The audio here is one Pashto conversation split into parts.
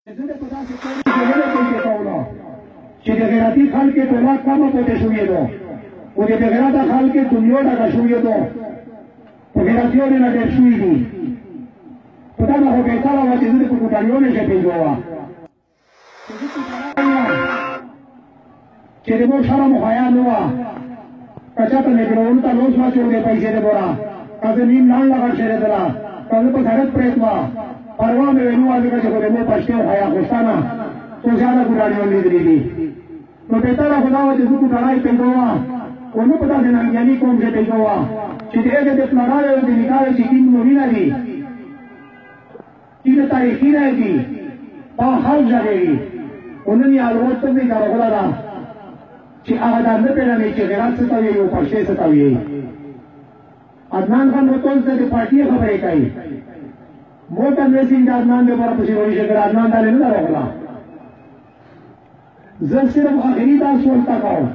چې د غیرتي خلک ټوله کمه پاتې شوېدو او د بېغیرته خلک دنیا ډکه شوېدو په غیرتیانو نه ډېر شوي دي په دغه خو بهتره وه چې زه د په کوټاریو نه شپېږو وه چې د مور شرم خو حیا نه وه که چاته نګرونو ته لوس واچولې پیسې د بوره که زه نیم لنډ لغړ شېرېدله که زه په سړک پرېت وه پروا مې وینو ځکه چې خو د مور پشتې او حیا خوشته نه څو زیاده کوټاریان لیدلي دي نو بهتره خو دا وه چې زه کوټړی پیدا وم خو نه په داسې ننګیاني قوم کې پیدا وه چې د هغې د پلارانو او د نیکانو چې دین نومونه دي دین تاریخي نه دي دا خلک غږېږي خو نن یې الوت ته دې کارغله ده چې هغه دا نه پېژني چې غیرت څه ته وایي او پښتې څه ته وایي عدنان خان رتول ته د پارټي خبرې کوي موټ انویسینګ د عدنان لپاره پسې وایي چې عدنان دا نه راغله زه صرف آخري دا سوال تا کوم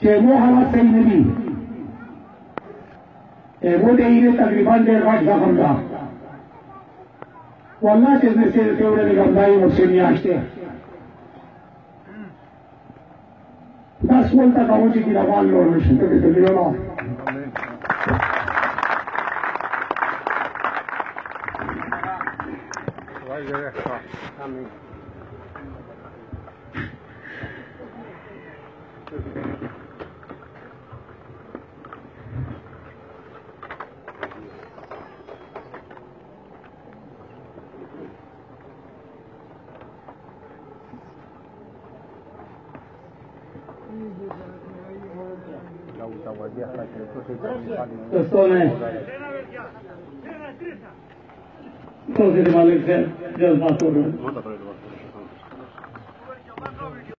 چې مو حالات صحیح نه دي مو د ایرې تقریبا ډېر غټ زخم ده والله چې زه سره ته ورته ګمدای ورسې میاشتې دا سوال تا کوم چې روان لور نشي ته دې ویلو दोस्तों ने तो से मालिक से जल्द बात हो रहा है